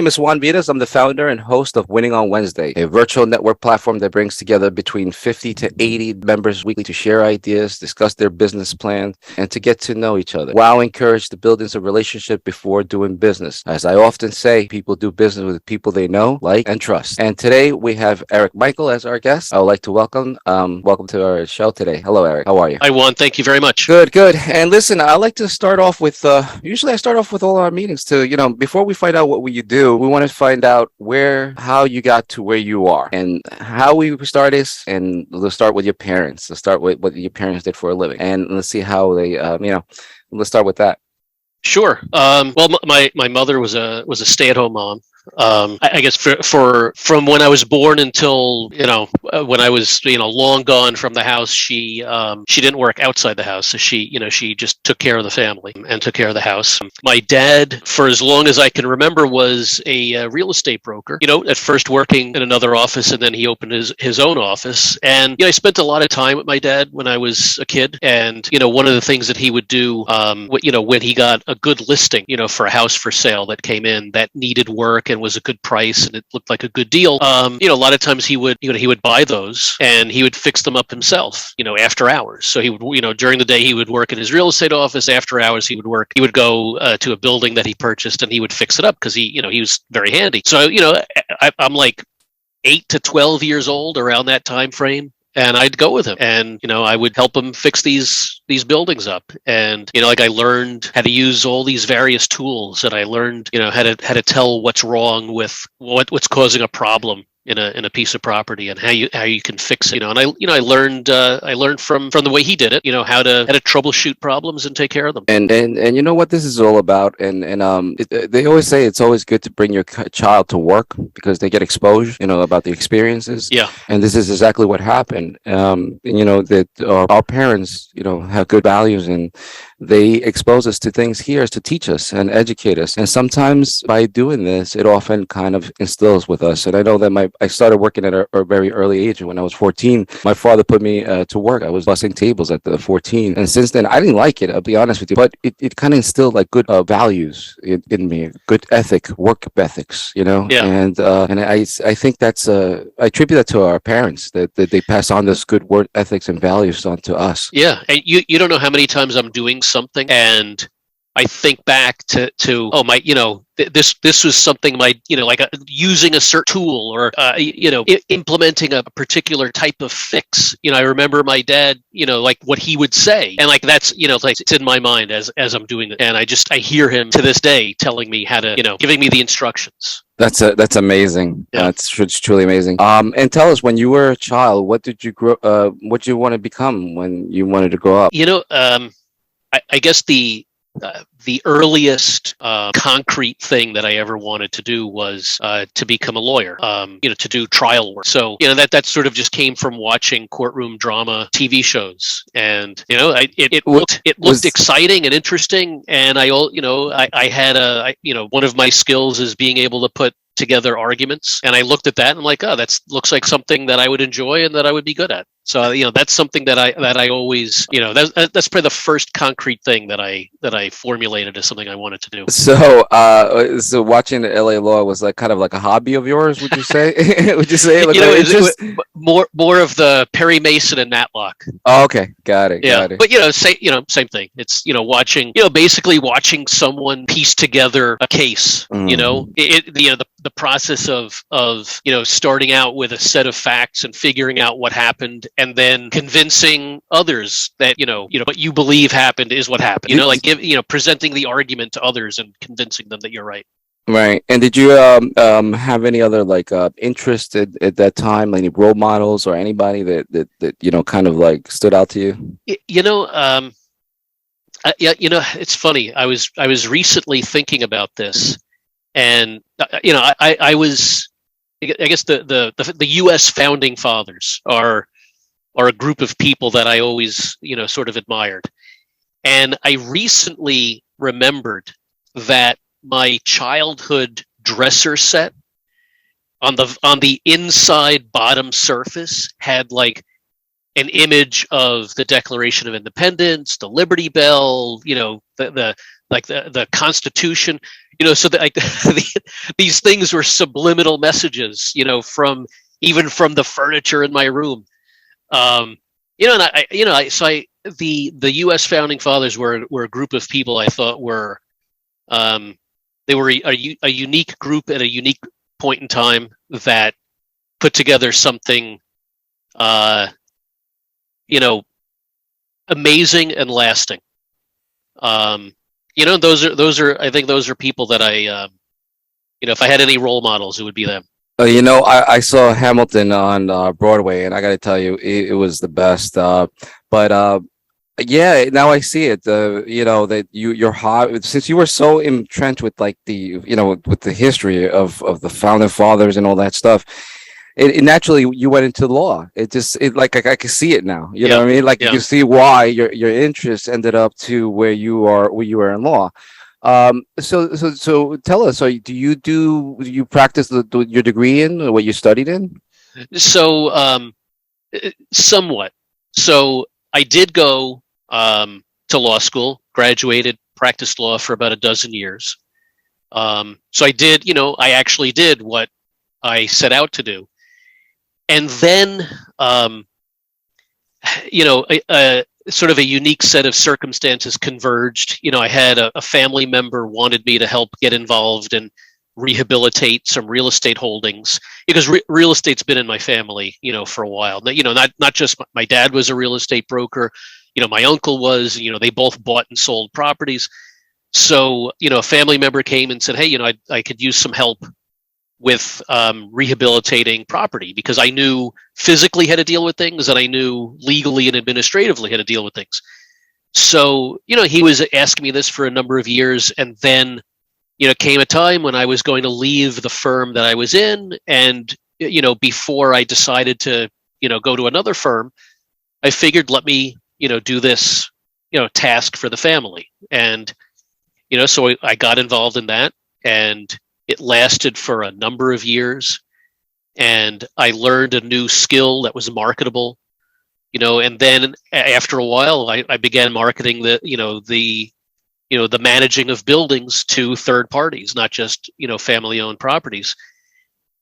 name is Juan Vides. I'm the founder and host of Winning on Wednesday, a virtual network platform that brings together between 50 to 80 members weekly to share ideas, discuss their business plans, and to get to know each other. WOW encourage the building of relationship before doing business. As I often say, people do business with people they know, like, and trust. And today we have Eric Michael as our guest. I would like to welcome to our show today. Hello, Eric. How are you? Hi, Juan. Thank you very much. Good, good. And listen, I like to start off with, usually I start off with all our meetings before we find out what you do, we want to find out how you got to where you are and how we start this. And let's start with your parents. Let's start with what your parents did for a living. And let's see how they, let's start with that. Sure. Well, my mother was a stay-at-home mom. I guess from when I was born until when I was long gone from the house, she didn't work outside the house, so she just took care of the family and took care of the house. My dad, for as long as I can remember, was a real estate broker. At first working in another office, and then he opened his own office. And I spent a lot of time with my dad when I was a kid. And one of the things that he would do, when he got a good listing, for a house for sale that came in that needed work and was a good price and it looked like a good deal, a lot of times he would buy those and he would fix them up himself, after hours. So he would, during the day he would work in his real estate office. After hours he would go to a building that he purchased and he would fix it up because he was very handy. So I'm like 8 to 12 years old around that time frame. And I'd go with him and, I would help him fix these buildings up. And, I learned how to use all these various tools, and I learned, how to tell what's wrong with what's causing a problem in a piece of property and how you can fix it. And I learned from the way he did it, how to troubleshoot problems and take care of them. And you know what this is all about. They always say it's always good to bring your child to work because they get exposed, about the experiences. Yeah. And this is exactly what happened. That our parents, have good values and they expose us to things here to teach us and educate us. And sometimes by doing this, it often kind of instills with us. And I know that I started working at a very early age. When I was 14, my father put me to work. I was bussing tables at the 14. And since then, I didn't like it, I'll be honest with you. But it kind of instilled like good values in me, good work ethics, Yeah. And I think that's, I attribute that to our parents, that they pass on this good work ethics and values on to us. Yeah. And you don't know how many times I'm doing something and I think back to this was something using a certain tool or implementing a particular type of fix. I remember my dad, like what he would say, and like that's like it's in my mind as I'm doing it, and I hear him to this day telling me how to giving me the instructions. That's amazing. Yeah. That's truly amazing. And tell us, when you were a child, what did you what you want to become when you wanted to grow up? I guess the earliest concrete thing that I ever wanted to do was to become a lawyer, to do trial work. So, that sort of just came from watching courtroom drama TV shows. And, it looked exciting and interesting. And I had one of my skills is being able to put together arguments. And I looked at that and I'm like, oh, that looks like something that I would enjoy and that I would be good at. So, that's something that I always, that's probably the first concrete thing that I formulated as something I wanted to do. So, so watching the LA Law was like kind of like a hobby of yours, would you say? Would you say? Like it was more of the Perry Mason and Matlock. Oh, okay, got it. But same thing. It's watching, basically watching someone piece together a case. The process of starting out with a set of facts and figuring out what happened, and then convincing others that what you believe happened is what happened. Presenting the argument to others and convincing them that you're right. Right. And did you have any other interest at that time, any role models or anybody that kind of like stood out to you? It's funny. I was recently thinking about this, and I guess the U.S. founding fathers are a group of people that I always sort of admired, and I recently remembered that my childhood dresser set on the inside bottom surface had like an image of the Declaration of Independence, the Liberty Bell, the like the Constitution, so that like these things were subliminal messages, from even from the furniture in my room. And the U.S. founding fathers were a group of people I thought were, they were a unique group at a unique point in time that put together something, amazing and lasting. I think those are people that if I had any role models, it would be them. I saw Hamilton on Broadway, and I got to tell you, it was the best. But yeah, now I see it. That your hobby, since you were so entrenched with like with the history of the founding fathers and all that stuff. It naturally you went into law. It like I can see it now. You know what I mean? Like you can see why your interest ended up to where you were in law. So tell us. So do you practice your degree in or what you studied in? So somewhat. So I did go to law school, graduated, practiced law for about a dozen years. So I did. I actually did what I set out to do. And then, sort of a unique set of circumstances converged. I had a family member wanted me to help get involved and rehabilitate some real estate holdings, because real estate's been in my family, for a while. Not just my dad was a real estate broker. My uncle was. They both bought and sold properties. So, a family member came and said, "Hey, I could use some help with rehabilitating property," because I knew physically how to deal with things and I knew legally and administratively how to deal with things. So, he was asking me this for a number of years. And then, came a time when I was going to leave the firm that I was in. And, before I decided to, go to another firm, I figured, let me, do this, task for the family. And, so I got involved in that. And it lasted for a number of years, and I learned a new skill that was marketable, and then after a while, I began marketing the managing of buildings to third parties, not just, family owned properties.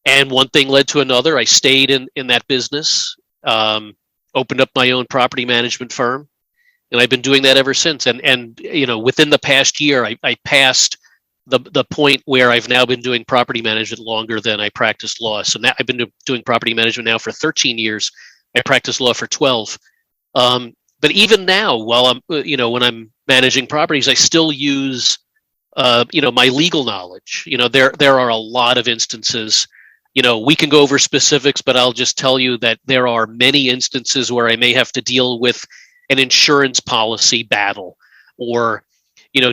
And one thing led to another. I stayed in that business, opened up my own property management firm, and I've been doing that ever since. And within the past year, I passed the point where I've now been doing property management longer than I practiced law. So now I've been doing property management now for 13 years. I practiced law for 12. But even now, while I'm, when I'm managing properties, I still use, my legal knowledge. There are a lot of instances. We can go over specifics, but I'll just tell you that there are many instances where I may have to deal with an insurance policy battle, or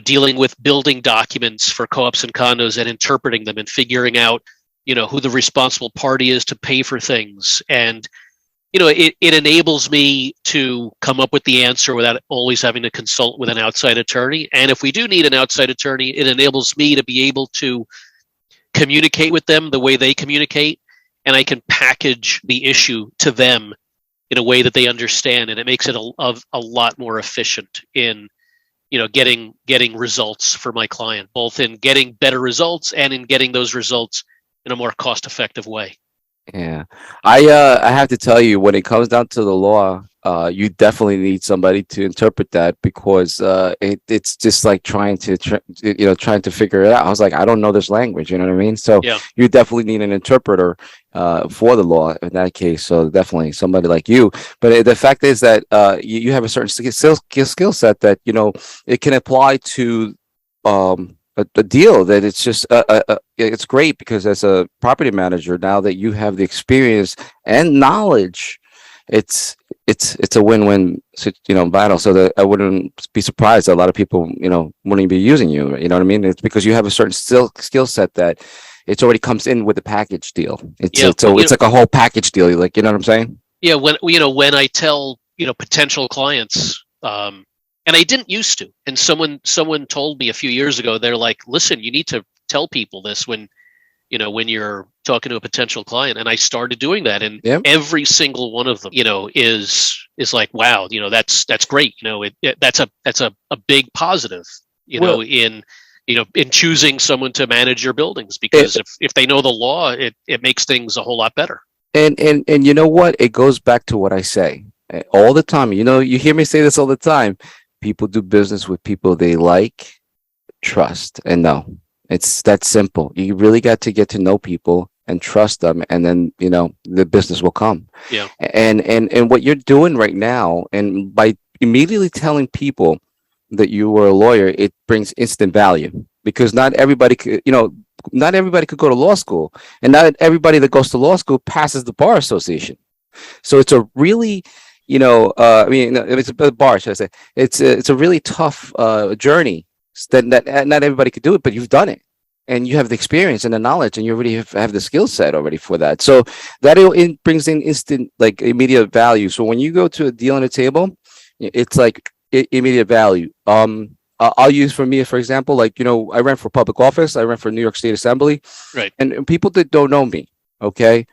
dealing with building documents for co-ops and condos and interpreting them and figuring out, who the responsible party is to pay for things. And, it enables me to come up with the answer without always having to consult with an outside attorney. And if we do need an outside attorney, it enables me to be able to communicate with them the way they communicate. And I can package the issue to them in a way that they understand. And it makes it a lot more efficient in getting results for my client, both in getting better results and in getting those results in a more cost-effective way. Yeah, I have to tell you, when it comes down to the law, you definitely need somebody to interpret that, because it's just like trying to figure it out. I was like, I don't know this language, you know what I mean? So Yeah. you definitely need an interpreter for the law in that case. So definitely somebody like you. But the fact is that you have a certain skill set that it can apply to a deal, that it's just it's great, because as a property manager, now that you have the experience and knowledge, it's a win-win battle. So that I wouldn't be surprised that a lot of people wouldn't be using you. You know what I mean? It's because you have a certain skill set that it's already comes in with a package deal. It's like a whole package deal. Like, you know what I'm saying? Yeah. When I tell potential clients, and I didn't used to. And someone told me a few years ago, they're like, listen, you need to tell people this when you're talking to a potential client. And I started doing that. And every single one of them, is like, wow, that's great. That's a big positive. Well, in choosing someone to manage your buildings, it, because if they know the law, it makes things a whole lot better. and you know what? It goes back to what I say all the time. You know, you hear me say this all the time. People do business with people they like, trust, and know. It's that simple. You really got to get to know people and trust them, and then the business will come. Yeah. And what you're doing right now, and by immediately telling people that you were a lawyer, it brings instant value because not everybody could go to law school, and not everybody that goes to law school passes the bar association. So it's a really, I mean, it's a bar, should I say? It's a really tough journey that not everybody could do it, but you've done it, and you have the experience and the knowledge, and you already have the skill set already for that. So that brings in instant, like immediate value. So when you go to a deal on a table, it's like immediate value. I'll use for me, for example, like I ran for public office, I ran for New York State Assembly, Right. and people that don't know me, okay,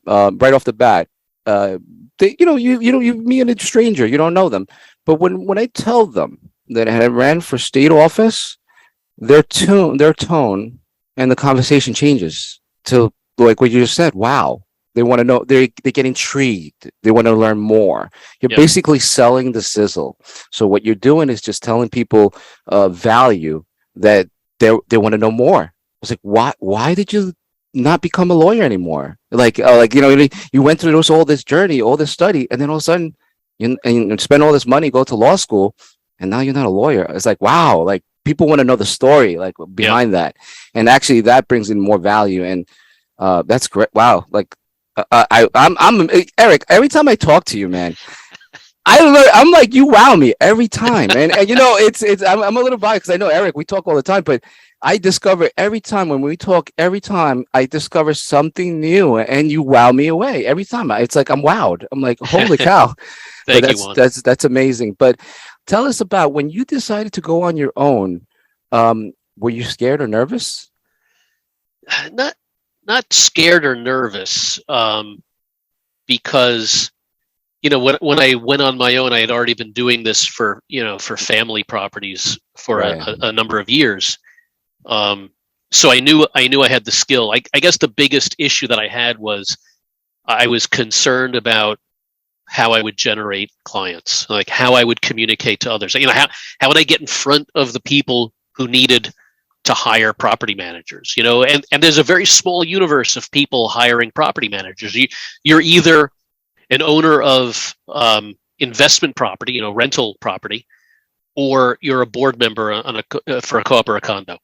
right off the bat, they, you meet a stranger, you don't know them, but when I tell them that I ran for state office, their tone, and the conversation changes to like what you just said. Wow, they want to know. They get intrigued. They want to learn more. You're Yep. basically selling the sizzle. So what you're doing is just telling people value that they want to know more. It's like, why did you not become a lawyer anymore? Like you went through all this journey, all this study, and then all of a sudden you spend all this money, go to law school, and now you're not a lawyer. It's like, wow, like people want to know the story like Yeah. behind that, and actually that brings in more value, and that's great. Wow, like I'm Eric. Every time I talk to you, man, I'm like, you wow me every time, and it's I'm a little biased because I know Eric. We talk all the time, but I discover every time when we talk, every time I discover something new, and you wow me away every time. It's like I'm wowed. I'm like, holy cow! But Thank you, Juan. that's amazing. But tell us about when you decided to go on your own. Were you scared or nervous? Not not scared or nervous, because when I went on my own, I had already been doing this for family properties for Right. a number of years. So I knew I had the skill. I guess the biggest issue that I had was I was concerned about how I would generate clients, like how I would communicate to others. How would I get in front of the people who needed to hire property managers? And there's a very small universe of people hiring property managers. You're either an owner of investment property, rental property, or you're a board member for a co-op or a condo.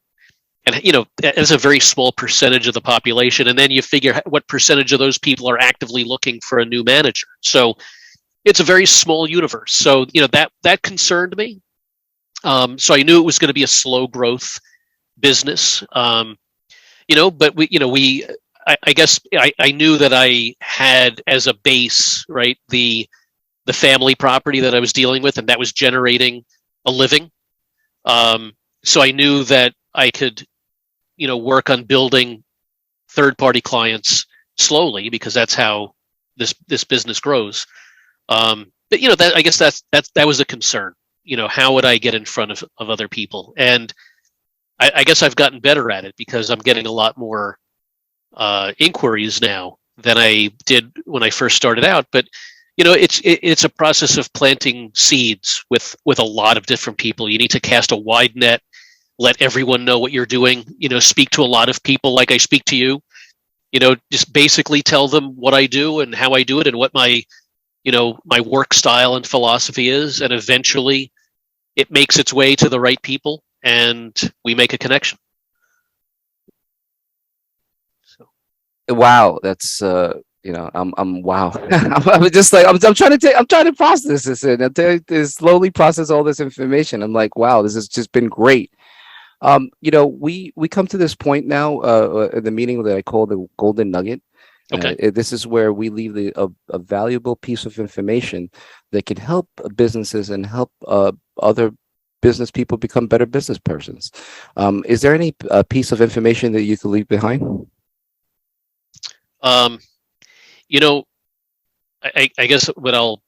And that's a very small percentage of the population. And then you figure what percentage of those people are actively looking for a new manager. So it's a very small universe. So that concerned me. So I knew it was going to be a slow growth business. But I guess I knew that I had as a base, right, the family property that I was dealing with, and that was generating a living. So I knew that I could, work on building third-party clients slowly, because that's how this business grows. But that, I guess that was a concern. How would I get in front of other people? And I guess I've gotten better at it, because I'm getting a lot more inquiries now than I did when I first started out. But it's a process of planting seeds with a lot of different people. You need to cast a wide net, let everyone know what you're doing. Speak to a lot of people like I speak to you. Just basically tell them what I do and how I do it and what my work style and philosophy is, and eventually it makes its way to the right people, and we make a connection. So. Wow, that's I'm wow. I'm just like I'm trying to process this, and to slowly process all this information. I'm like, wow, this has just been great. We come to this point now, in the meeting that I call the golden nugget. Okay. This is where we leave a valuable piece of information that can help businesses and help other business people become better business persons. Is there any piece of information that you could leave behind? Um, I guess what I'll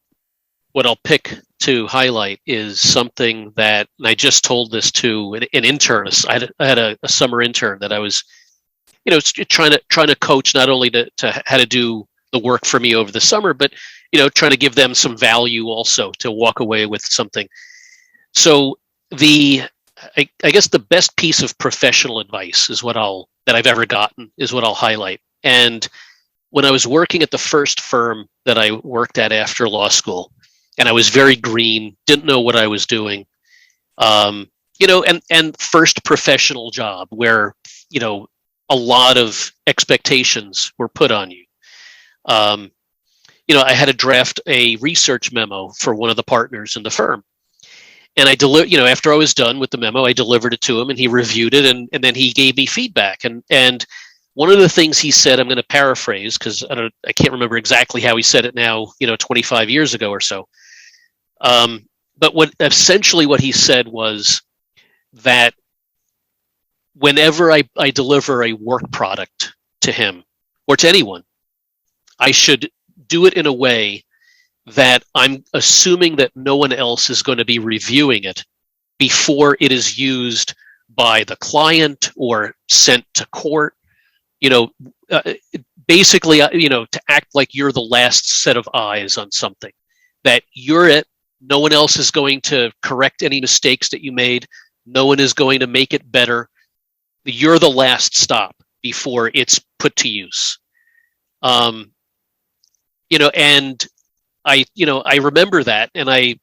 pick to highlight is something that, and I just told this to an intern. I had a summer intern that I was, trying to coach, not only to how to do the work for me over the summer, but trying to give them some value also to walk away with something. So I guess the best piece of professional advice that I've ever gotten is what I'll highlight. And when I was working at the first firm that I worked at after law school, and I was very green, didn't know what I was doing, and first professional job where, a lot of expectations were put on you. I had to draft a research memo for one of the partners in the firm. And after I was done with the memo, I delivered it to him and he reviewed it, and then he gave me feedback. And one of the things he said, I'm going to paraphrase because I can't remember exactly how he said it now, 25 years ago or so. But what he said was that whenever I deliver a work product to him or to anyone, I should do it in a way that I'm assuming that no one else is going to be reviewing it before it is used by the client or sent to court. Basically, to act like you're the last set of eyes on something, that you're it. No one else is going to correct any mistakes that you made. No one is going to make it better. You're the last stop before it's put to use. And I remember that, and I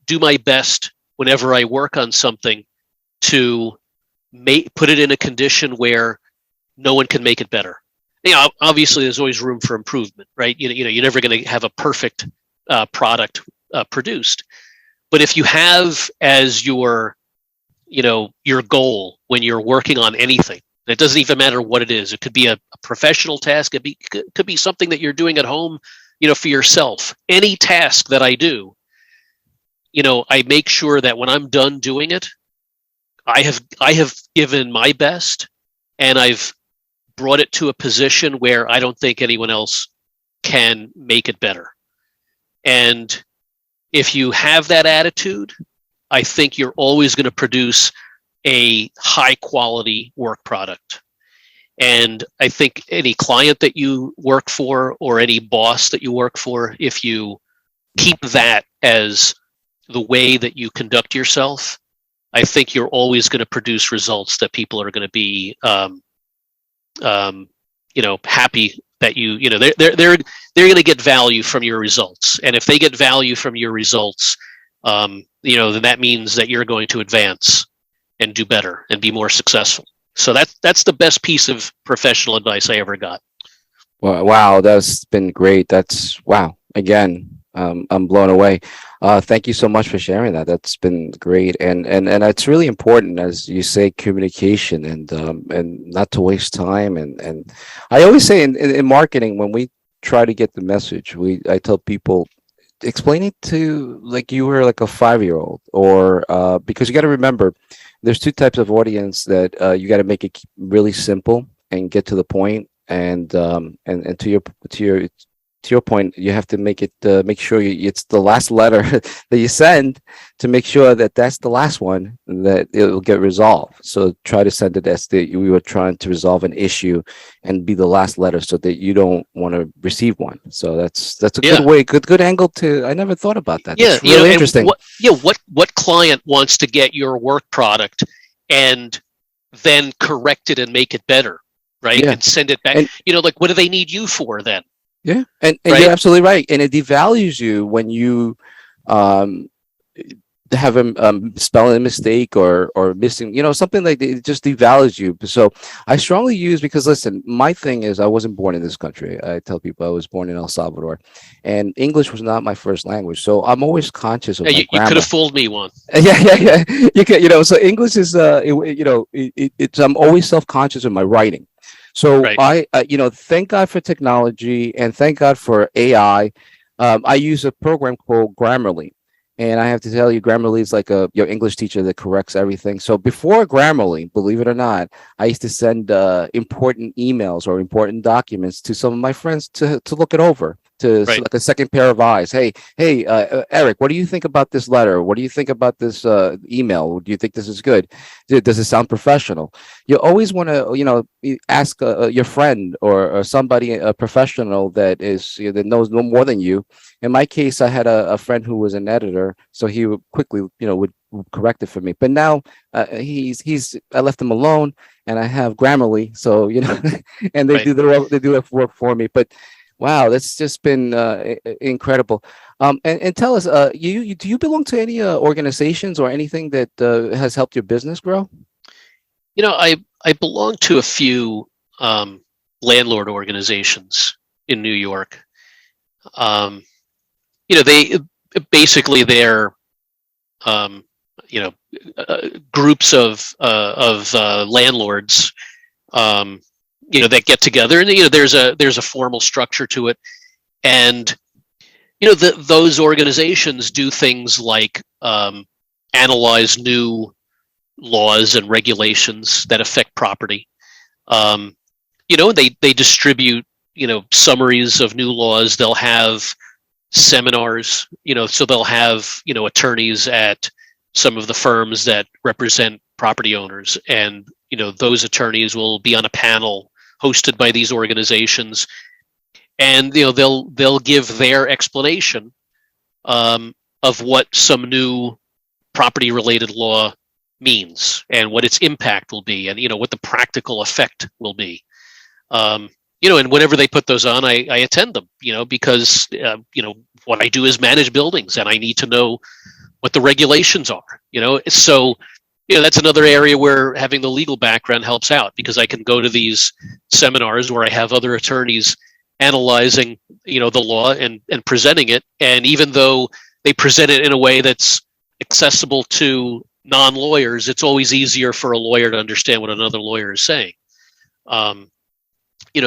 do my best whenever I work on something to put it in a condition where no one can make it better. Obviously, there's always room for improvement, right? You're never going to have a perfect product produced, but if you have as your goal when you're working on anything, it doesn't even matter what it is. It could be a professional task. It could be something that you're doing at home, for yourself. Any task that I do, I make sure that when I'm done doing it, I have given my best, and I've brought it to a position where I don't think anyone else can make it better. And if you have that attitude, I think you're always going to produce a high quality work product. And I think any client that you work for or any boss that you work for, if you keep that as the way that you conduct yourself, I think you're always going to produce results that people are going to be, happy that they're going to get value from your results. And if they get value from your results, then that means that you're going to advance and do better and be more successful. So that's the best piece of professional advice I ever got. Well, wow, that's been great. Wow. Again, I'm blown away. Thank you so much for sharing that. That's been great, and it's really important, as you say, communication and not to waste time. And I always say in marketing, when we try to get the message, I tell people, explain it to like you were like a 5-year-old, or because you got to remember, there's two types of audience that you got to make it really simple and get to the point, and to your point, you have to make sure it's the last letter that you send, to make sure that that's the last one, that it will get resolved. So try to send it as we were trying to resolve an issue, and be the last letter, so that you don't want to receive one. So that's a good way, good angle to. I never thought about that. That's really interesting. What client wants to get your work product and then correct it and make it better, right? And send it back. And, what do they need you for then? Yeah, and right? You're absolutely right. And it devalues you when you have a spelling mistake or missing, something like that. It just devalues you. So I strongly use, because listen, my thing is, I wasn't born in this country. I tell people I was born in El Salvador, and English was not my first language. So I'm always conscious of my grammar. You could have fooled me, Juan. Yeah. You can, so English is, I'm always self-conscious of my writing. So right. Thank God for technology, and thank God for AI. I use a program called Grammarly, and I have to tell you, Grammarly is like your English teacher that corrects everything. So before Grammarly, believe it or not, I used to send important emails or important documents to some of my friends to look it over. to Right. like a second pair of eyes. Hey, Eric, what do you think about this letter? What do you think about this email? Do you think this is good? Does it sound professional? You always want to, ask your friend or somebody, a professional that is, that knows no more than you. In my case, I had a friend who was an editor, so he would quickly, would correct it for me. But now I left him alone, and I have Grammarly, so and Right. they do that work for me. But wow, that's just been incredible. And tell us, do you belong to any organizations or anything that has helped your business grow? I belong to a few landlord organizations in New York. Um, they basically they're um, you know groups of landlords that get together, and there's a formal structure to it, and those organizations do things like analyze new laws and regulations that affect property. They distribute summaries of new laws. They'll have seminars, so they'll have attorneys at some of the firms that represent property owners, and those attorneys will be on a panel hosted by these organizations, and they'll give their explanation of what some new property related law means and what its impact will be, and what the practical effect will be. And whenever they put those on, I attend them, because what I do is manage buildings, and I need to know what the regulations are. So that's another area where having the legal background helps out, because I can go to these seminars where I have other attorneys analyzing the law and presenting it, and even though they present it in a way that's accessible to non-lawyers, it's always easier for a lawyer to understand what another lawyer is saying.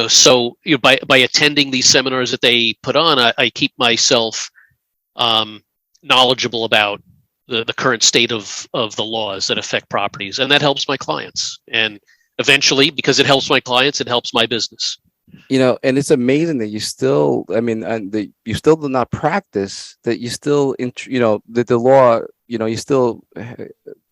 So by attending these seminars that they put on, I keep myself knowledgeable about the current state of the laws that affect properties, and that helps my clients. And eventually, because it helps my clients, it helps my business. And it's amazing that you still, I mean, and that you still do not practice, that you still, that the law, you still,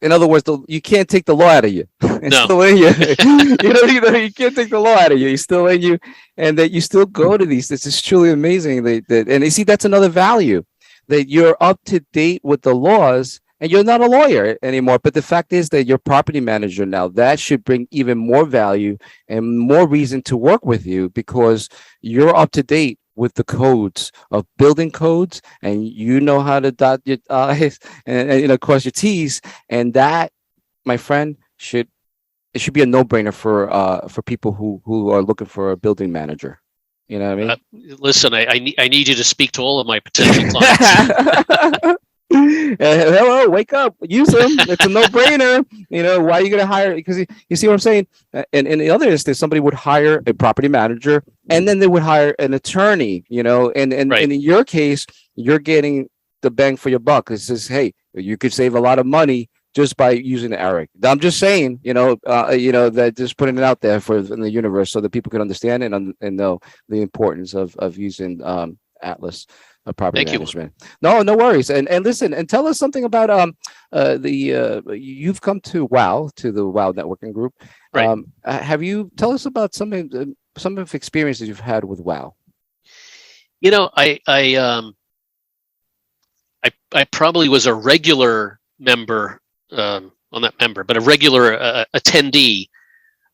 in other words, you can't take the law out of you. It's No. still in you. You can't take the law out of you. It's still in you, and that you still go to these. This is truly amazing. And you see, that's another value, that you're up to date with the laws. And you're not a lawyer anymore, but the fact is that you're property manager now. That should bring even more value and more reason to work with you, because you're up to date with the codes of building codes, and you know how to dot your I's and cross your T's. And that, my friend, should be a no-brainer for people who are looking for a building manager. You know what I mean? Listen, I need you to speak to all of my potential clients. Hello, wake up, use them. It's a no-brainer. Why are you going to hire? Because you see what I'm saying. And in the other instance, somebody would hire a property manager, and then they would hire an attorney. And Right. in your case, you're getting the bang for your buck. It says, hey, you could save a lot of money just by using Eric. I'm just saying, that just putting it out there in the universe so that people can understand and know the importance of using Atlas. Property Thank you. management. No worries. And listen, and tell us something about you've come to the Wow networking group. Right. Tell us about some of the experiences you've had with Wow. I probably was a regular member, well, not member, but a regular attendee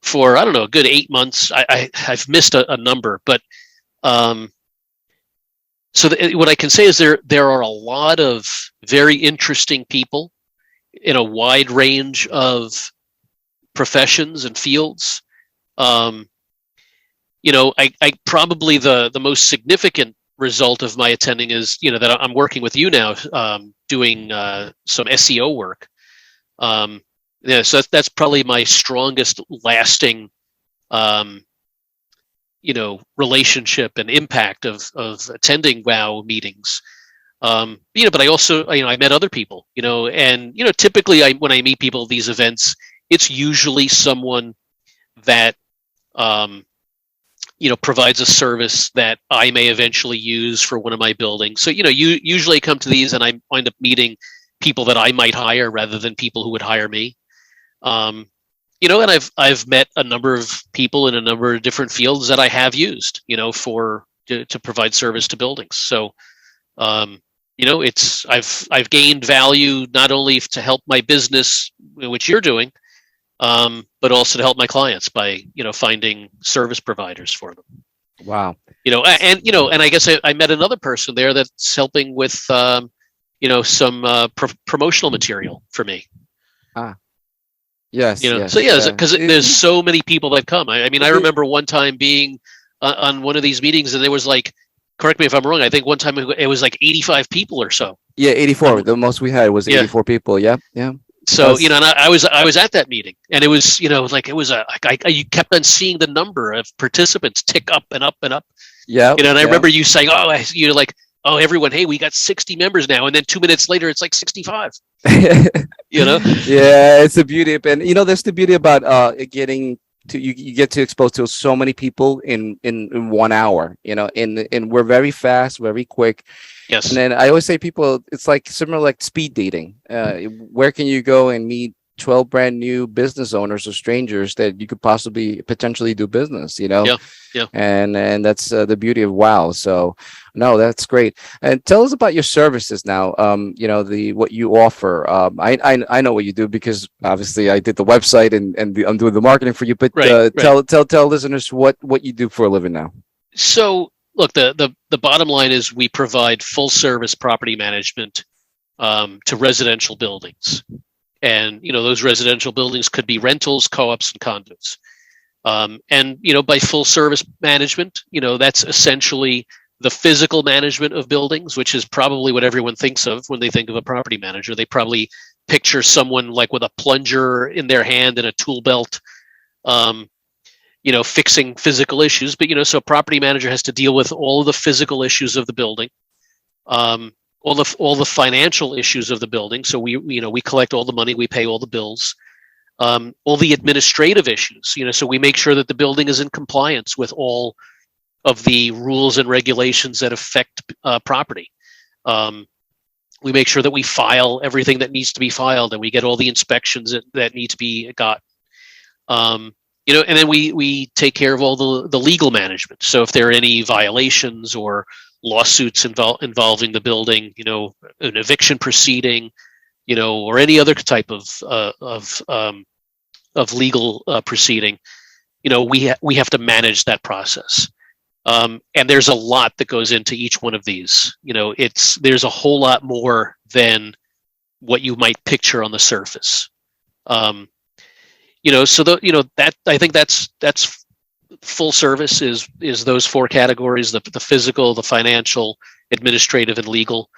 for, I don't know, a good 8 months. I've missed a number, but so what I can say is there are a lot of very interesting people in a wide range of professions and fields. I probably the most significant result of my attending is that I'm working with you now, doing some SEO work. So that's probably my strongest lasting relationship and impact of attending WOW meetings. But I also, I met other people, and, typically when I meet people at these events, it's usually someone that, provides a service that I may eventually use for one of my buildings. So, you usually come to these and I wind up meeting people that I might hire rather than people who would hire me. And I've met a number of people in a number of different fields that I have used, to provide service to buildings. So, I've gained value not only to help my business, which you're doing, but also to help my clients by finding service providers for them. Wow. And I guess I met another person there that's helping with some promotional material for me. Yes. Yes. So because there's so many people that come. I remember one time being on one of these meetings, and there was like, correct me if I'm wrong, I think one time it was like 85 people or so. Yeah, 84. The most we had was 84 people. Yeah. So and I was at that meeting, and it was you kept on seeing the number of participants tick up and up and up. Yeah. And I remember you saying, "Oh, everyone, hey, we got 60 members now," and then 2 minutes later, it's like 65. Yeah, it's the beauty, and that's the beauty about getting to you get to expose to so many people in 1 hour. And we're very fast, very quick. Yes. And then I always say people, it's like similar like speed dating. Where can you go and meet 12 brand new business owners or strangers that you could potentially do business, Yeah. And that's the beauty of WOW. So no, that's great. And tell us about your services now. What you offer. I know what you do because obviously I did the website and I'm doing the marketing for you, but Right. tell listeners what you do for a living now. So look, the bottom line is we provide full service property management to residential buildings. And, those residential buildings could be rentals, co-ops, and condos. And by full service management, that's essentially the physical management of buildings, which is probably what everyone thinks of when they think of a property manager. They probably picture someone like with a plunger in their hand and a tool belt, fixing physical issues. But, so a property manager has to deal with all of the physical issues of the building. All the financial issues of the building. So we collect all the money, we pay all the bills, all the administrative issues. So we make sure that the building is in compliance with all of the rules and regulations that affect property. We make sure that we file everything that needs to be filed, and we get all the inspections that need to be got. And then we take care of all the legal management. So if there are any violations or lawsuits involving the building, an eviction proceeding, or any other type of legal proceeding, we have to manage that process. And there's a lot that goes into each one of these. There's a whole lot more than what you might picture on the surface. So that I think that's full service is those four categories: the physical, the financial, administrative, and legal.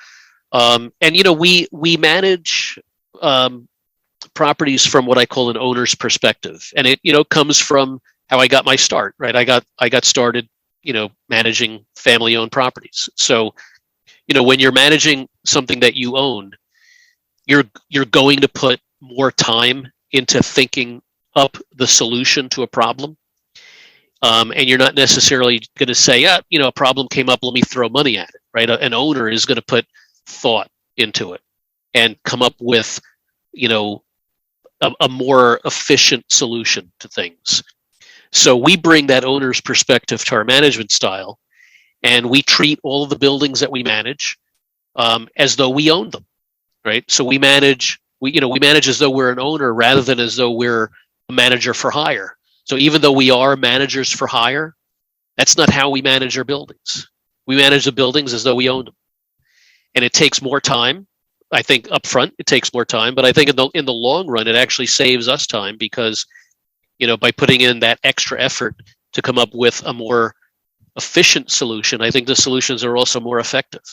And we manage properties from what I call an owner's perspective, and it comes from how I got my start. Right, I got started managing family-owned properties. So when you're managing something that you own, you're going to put more time into thinking up the solution to a problem. And you're not necessarily going to say, a problem came up, let me throw money at it, right? An owner is going to put thought into it and come up with, a more efficient solution to things. So we bring that owner's perspective to our management style, and we treat all of the buildings that we manage as though we own them, right? So we manage as though we're an owner rather than as though we're a manager for hire. So even though we are managers for hire, that's not how we manage our buildings. We manage the buildings as though we own them. And it takes more time. I think up front, it takes more time, but I think in the long run, it actually saves us time because, by putting in that extra effort to come up with a more efficient solution, I think the solutions are also more effective.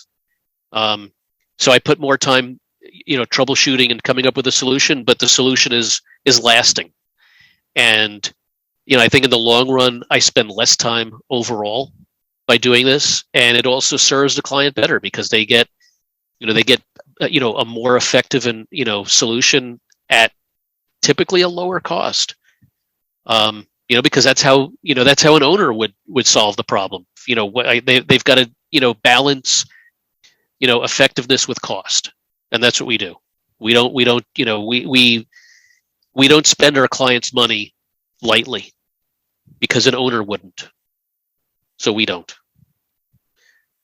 So I put more time, troubleshooting and coming up with a solution, but the solution is lasting. And I think in the long run, I spend less time overall by doing this, and it also serves the client better because they get a more effective and solution at typically a lower cost. because that's how an owner would solve the problem. They've got to balance effectiveness with cost, and that's what we do. We don't spend our clients' money lightly, because an owner wouldn't. So we don't.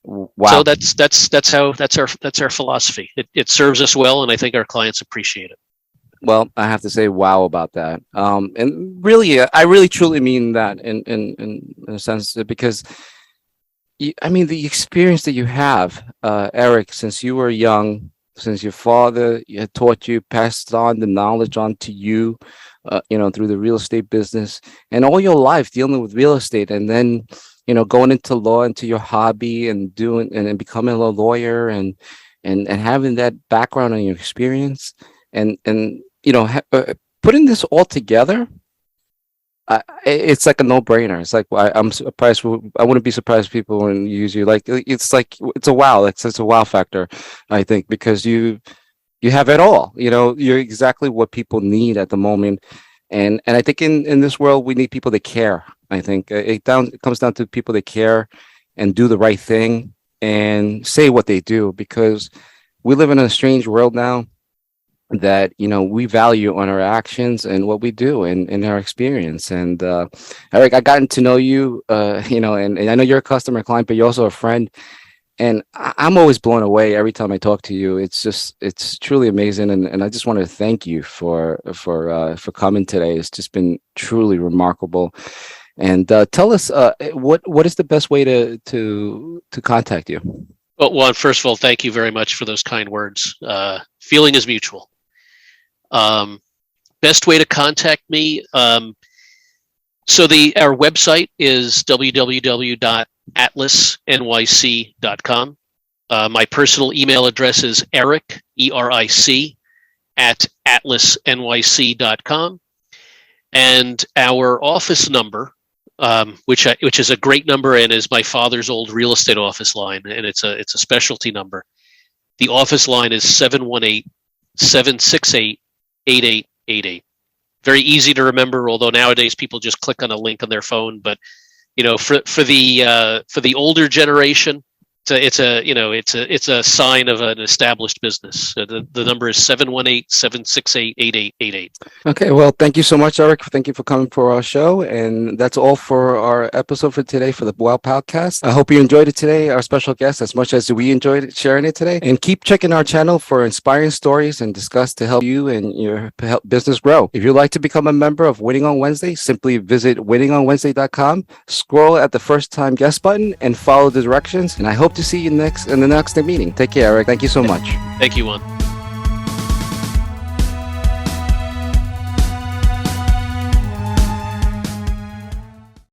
Wow. So that's our philosophy. It serves us well, and I think our clients appreciate it. Well, I have to say, wow about that. And really, I really truly mean that in a sense, because the experience that you have, Eric, since you were young, since your father had taught you, passed on the knowledge on to you, through the real estate business, and all your life dealing with real estate, and then, going into law, into your hobby, and and becoming a lawyer, and having that background and your experience, and putting this all together. It's like a no-brainer. It's like I'm surprised. I wouldn't be surprised if people wouldn't use you. Like it's a wow. It's a wow factor, I think, because you have it all. You're exactly what people need at the moment, and I think in this world we need people that care. I think it comes down to people that care and do the right thing and say what they do, because we live in a strange world now that we value on our actions and what we do and in our experience. And Eric, I gotten to know you, and I know you're a customer client, but you're also a friend, and I'm always blown away every time I talk to you. It's truly amazing, and I just want to thank you for coming today. It's just been truly remarkable. And tell us, what is the best way to contact you? Well, Juan, first of all, thank you very much for those kind words. Feeling is mutual. Best way to contact me. Our website is www.atlasnyc.com. My personal email address is Eric, ERIC, @atlasnyc.com. And our office number, which is a great number and is my father's old real estate office line, and it's a specialty number. The office line is 718-768-8888. Very easy to remember, although nowadays people just click on a link on their phone. But for the older generation, it's a sign of an established business. The number is 718-768-8888. Okay, well, thank you so much, Eric. Thank you for coming for our show. And that's all for our episode for today for the Wow Podcast. I hope you enjoyed it today, our special guest, as much as we enjoyed sharing it today. And keep checking our channel for inspiring stories and discuss to help you and your business grow. If you'd like to become a member of Winning on Wednesday, simply visit winningonwednesday.com, scroll at the first time guest button, and follow the directions. And I hope to see you in the next meeting. Take care, Eric. Thank you so much. Thank you, Juan.